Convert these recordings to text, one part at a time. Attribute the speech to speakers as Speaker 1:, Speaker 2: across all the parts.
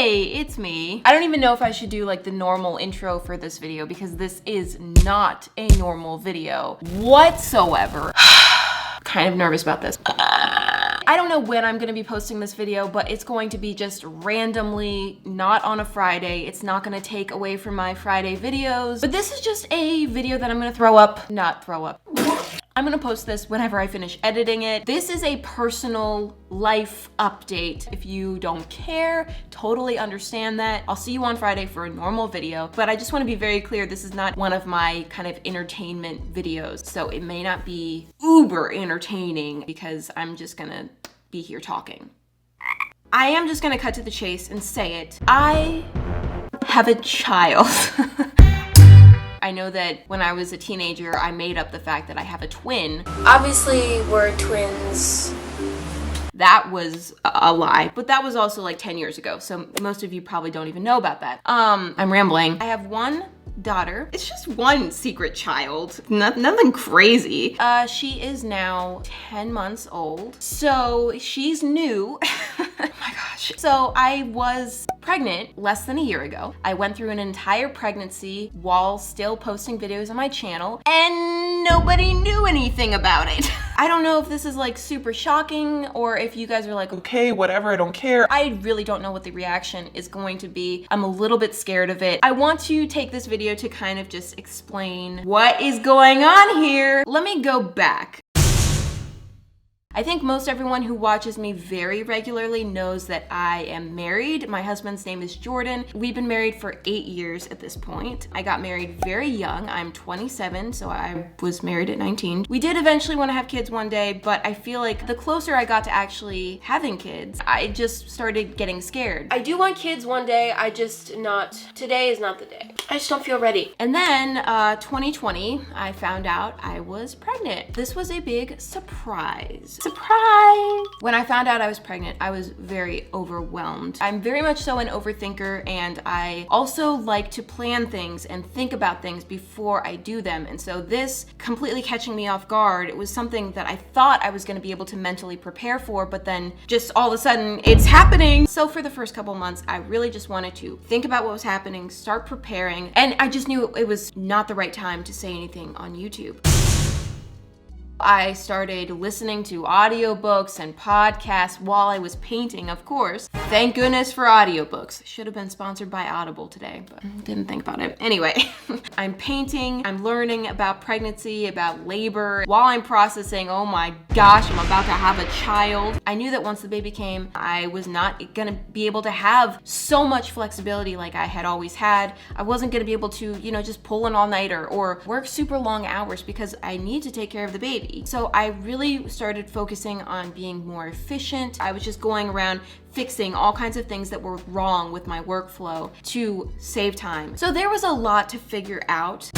Speaker 1: Hey, it's me. I don't even know if I should do like the normal intro for this video because this is not a normal video whatsoever. Kind of nervous about this. I don't know when I'm gonna be posting this video, but it's going to be just randomly, not on a Friday. It's not gonna take away from my Friday videos, but this is just a video that I'm gonna not throw up. I'm gonna post this whenever I finish editing it. This is a personal life update. If you don't care, totally understand that. I'll see you on Friday for a normal video, but I just wanna be very clear, this is not one of my kind of entertainment videos. So it may not be uber entertaining because I'm just gonna be here talking. I am just gonna cut to the chase and say it. I have a child. I know that when I was a teenager, I made up the fact that I have a twin.
Speaker 2: Obviously, we're twins.
Speaker 1: That was a lie, but that was also like 10 years ago, so most of you probably don't even know about that. I'm rambling. I have one daughter. It's just one secret child, nothing crazy. She is now 10 months old, so she's new. Oh my gosh. So I was pregnant less than a year ago. I went through an entire pregnancy while still posting videos on my channel, and nobody knew anything about it. I don't know if this is like super shocking or if you guys are like, okay, whatever, I don't care. I really don't know what the reaction is going to be. I'm a little bit scared of it. I want to take this video to kind of just explain what is going on here. Let me go back. I think most everyone who watches me very regularly knows that I am married. My husband's name is Jordan. We've been married for 8 years at this point. I got married very young. I'm 27, so I was married at 19. We did eventually want to have kids one day, but I feel like the closer I got to actually having kids, I just started getting scared.
Speaker 2: I do want kids one day, today is not the day. I just don't feel ready.
Speaker 1: And then 2020, I found out I was pregnant. This was a big surprise. Surprise! When I found out I was pregnant, I was very overwhelmed. I'm very much so an overthinker, and I also like to plan things and think about things before I do them. And so this completely catching me off guard, it was something that I thought I was gonna be able to mentally prepare for, but then just all of a sudden, it's happening. So for the first couple months, I really just wanted to think about what was happening, start preparing, and I just knew it was not the right time to say anything on YouTube. I started listening to audiobooks and podcasts while I was painting, of course. Thank goodness for audiobooks. Should have been sponsored by Audible today, but didn't think about it. Anyway, I'm painting, I'm learning about pregnancy, about labor, while I'm processing, oh my gosh, I'm about to have a child. I knew that once the baby came, I was not gonna be able to have so much flexibility like I had always had. I wasn't gonna be able to, just pull an all-nighter or work super long hours because I need to take care of the baby. So I really started focusing on being more efficient. I was just going around fixing all kinds of things that were wrong with my workflow to save time. So there was a lot to figure out.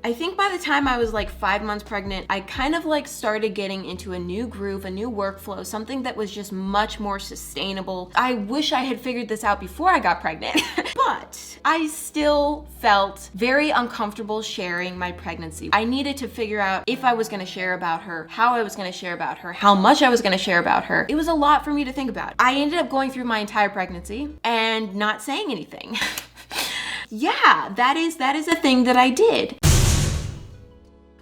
Speaker 1: I think by the time I was like 5 months pregnant, I kind of like started getting into a new groove, a new workflow, something that was just much more sustainable. I wish I had figured this out before I got pregnant, but I still felt very uncomfortable sharing my pregnancy. I needed to figure out if I was gonna share about her, how I was gonna share about her, how much I was gonna share about her. It was a lot for me to think about. I ended up going through my entire pregnancy and not saying anything. Yeah, that is a thing that I did.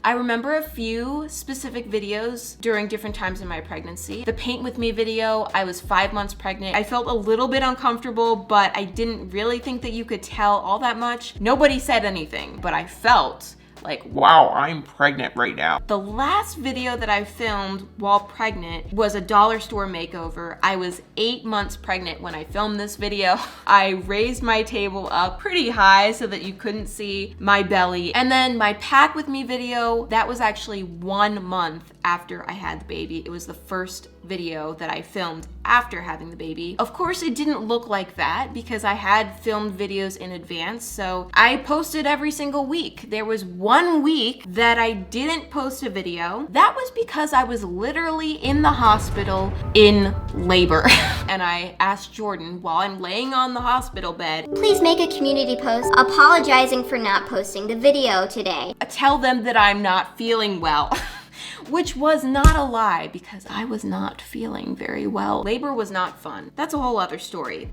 Speaker 1: I remember a few specific videos during different times in my pregnancy. The Paint With Me video, I was 5 months pregnant. I felt a little bit uncomfortable, but I didn't really think that you could tell all that much. Nobody said anything, but I felt like, wow, I'm pregnant right now. The last video that I filmed while pregnant was a dollar store makeover. I was 8 months pregnant when I filmed this video. I raised my table up pretty high so that you couldn't see my belly. And then my Pack With Me video, that was actually 1 month after I had the baby. It was the first video that I filmed after having the baby. Of course, it didn't look like that because I had filmed videos in advance, so I posted every single week. There was 1 week that I didn't post a video. That was because I was literally in the hospital in labor. And I asked Jordan while I'm laying on the hospital bed,
Speaker 3: please make a community post apologizing for not posting the video today.
Speaker 1: Tell them that I'm not feeling well. which was not a lie because I was not feeling very well. Labor was not fun. That's a whole other story.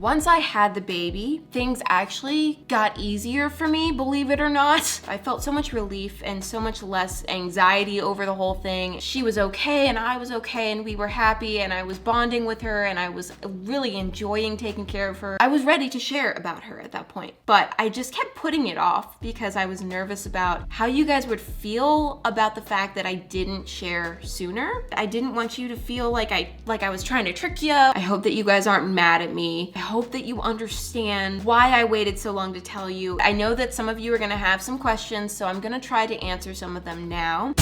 Speaker 1: Once I had the baby, things actually got easier for me, believe it or not. I felt so much relief and so much less anxiety over the whole thing. She was okay and I was okay and we were happy and I was bonding with her and I was really enjoying taking care of her. I was ready to share about her at that point, but I just kept putting it off because I was nervous about how you guys would feel about the fact that I didn't share sooner. I didn't want you to feel like I was trying to trick you. I hope that you guys aren't mad at me. I hope that you understand why I waited so long to tell you. I know that some of you are gonna have some questions, so I'm gonna try to answer some of them now.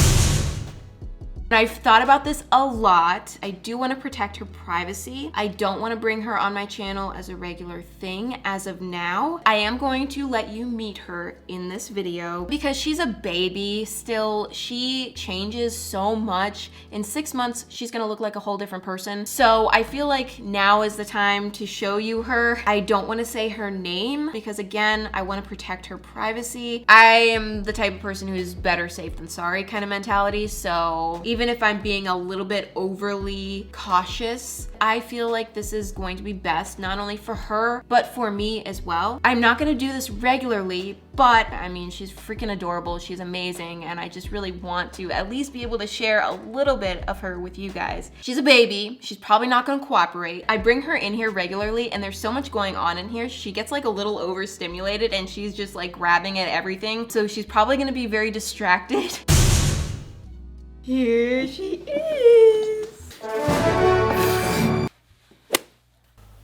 Speaker 1: I've thought about this a lot. I do want to protect her privacy. I don't want to bring her on my channel as a regular thing as of now. I am going to let you meet her in this video because she's a baby still. She changes so much. In 6 months, she's going to look like a whole different person. So I feel like now is the time to show you her. I don't want to say her name because again, I want to protect her privacy. I am the type of person who's better safe than sorry kind of mentality. So even if I'm being a little bit overly cautious, I feel like this is going to be best, not only for her, but for me as well. I'm not gonna do this regularly, but I mean, she's freaking adorable, she's amazing, and I just really want to at least be able to share a little bit of her with you guys. She's a baby, she's probably not gonna cooperate. I bring her in here regularly, and there's so much going on in here, she gets like a little overstimulated, and she's just like grabbing at everything, so she's probably gonna be very distracted. Here she is.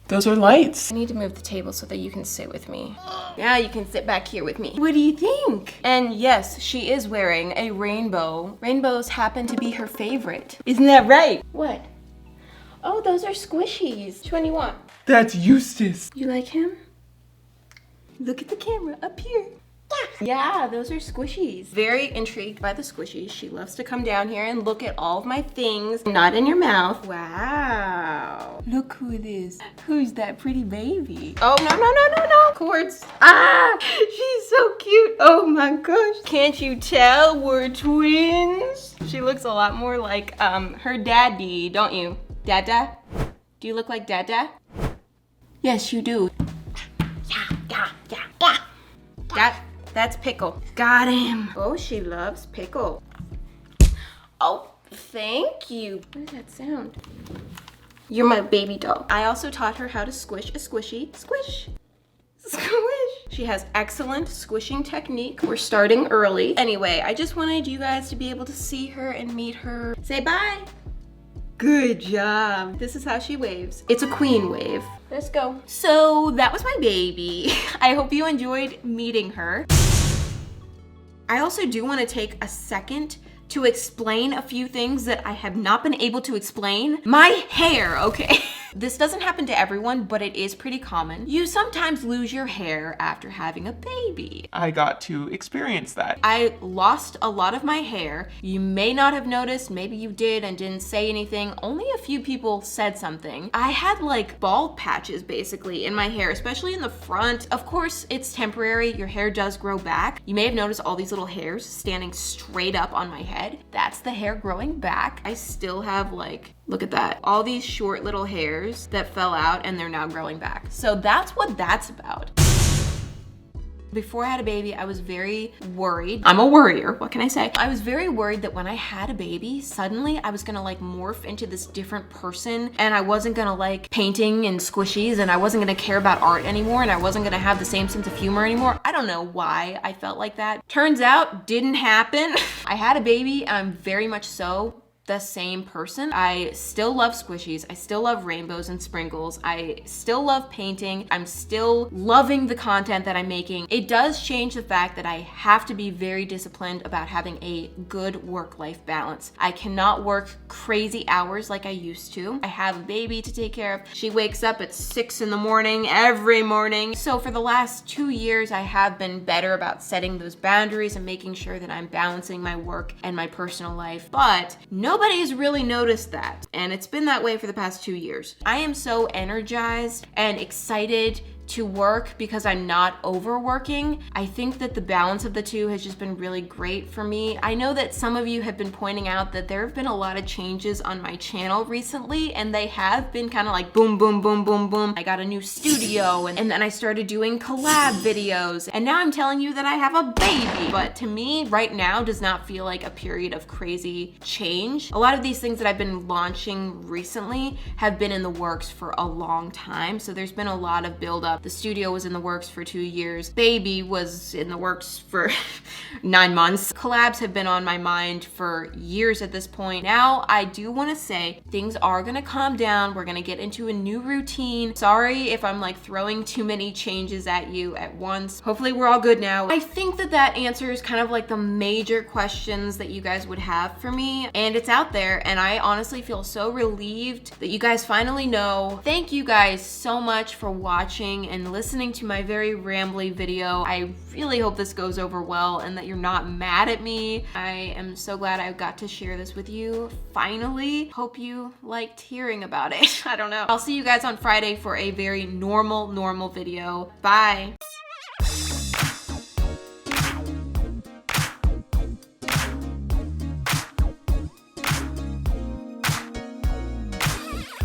Speaker 3: Those are lights.
Speaker 1: I need to move the table so that you can sit with me. Now you can sit back here with me. What do you think? And yes, she is wearing a rainbow. Rainbows happen to be her favorite. Isn't that right? What? Oh, those are squishies. Which one you want?
Speaker 3: That's Eustace.
Speaker 1: You like him? Look at the camera up here. Yeah, those are squishies. Very intrigued by the squishies. She loves to come down here and look at all of my things. Not in your mouth. Wow. Look who it is. Who's that pretty baby? Oh, no. Cords. Ah, she's so cute. Oh my gosh. Can't you tell we're twins? She looks a lot more like her daddy, don't you? Dada? Do you look like Dada? Yes, you do. Yeah. That's Pickle. Got him. Oh, she loves Pickle. Oh, thank you. What is that sound? You're my baby doll. I also taught her how to squish a squishy. Squish. Squish. She has excellent squishing technique. We're starting early. Anyway, I just wanted you guys to be able to see her and meet her. Say bye. Good job. This is how she waves. It's a queen wave. Let's go. So that was my baby. I hope you enjoyed meeting her. I also do want to take a second to explain a few things that I have not been able to explain. My hair, okay? This doesn't happen to everyone, but it is pretty common. You sometimes lose your hair after having a baby.
Speaker 3: I got to experience that.
Speaker 1: I lost a lot of my hair. You may not have noticed, maybe you did and didn't say anything. Only a few people said something. I had like bald patches basically in my hair, especially in the front. Of course, it's temporary. Your hair does grow back. You may have noticed all these little hairs standing straight up on my head. That's the hair growing back. I still have like, look at that. All these short little hairs that fell out and they're now growing back. So that's what that's about. Before I had a baby, I was very worried. I'm a worrier, what can I say? I was very worried that when I had a baby, suddenly I was gonna like morph into this different person and I wasn't gonna like painting and squishies and I wasn't gonna care about art anymore and I wasn't gonna have the same sense of humor anymore. I don't know why I felt like that. Turns out, didn't happen. I had a baby and I'm very much so the same person. I still love squishies. I still love rainbows and sprinkles. I still love painting. I'm still loving the content that I'm making. It does change the fact that I have to be very disciplined about having a good work-life balance. I cannot work crazy hours like I used to. I have a baby to take care of. She wakes up at 6 in the morning every morning. So for the last 2 years, I have been better about setting those boundaries and making sure that I'm balancing my work and my personal life. But nobody's really noticed that, and it's been that way for the past 2 years. I am so energized and excited to work because I'm not overworking. I think that the balance of the two has just been really great for me. I know that some of you have been pointing out that there have been a lot of changes on my channel recently, and they have been kind of like boom, boom, boom, boom, boom. I got a new studio, and then I started doing collab videos, and now I'm telling you that I have a baby. But to me, right now does not feel like a period of crazy change. A lot of these things that I've been launching recently have been in the works for a long time, so there's been a lot of buildup. The studio was in the works for 2 years. Baby was in the works for 9 months. Collabs have been on my mind for years at this point. Now, I do want to say things are going to calm down. We're going to get into a new routine. Sorry if I'm like throwing too many changes at you at once. Hopefully we're all good now. I think that that answers kind of like the major questions that you guys would have for me, and it's out there, and I honestly feel so relieved that you guys finally know. Thank you guys so much for watching and listening to my very rambly video. I really hope this goes over well and that you're not mad at me. I am so glad I got to share this with you finally. Hope you liked hearing about it. I don't know. I'll see you guys on Friday for a very normal video. Bye.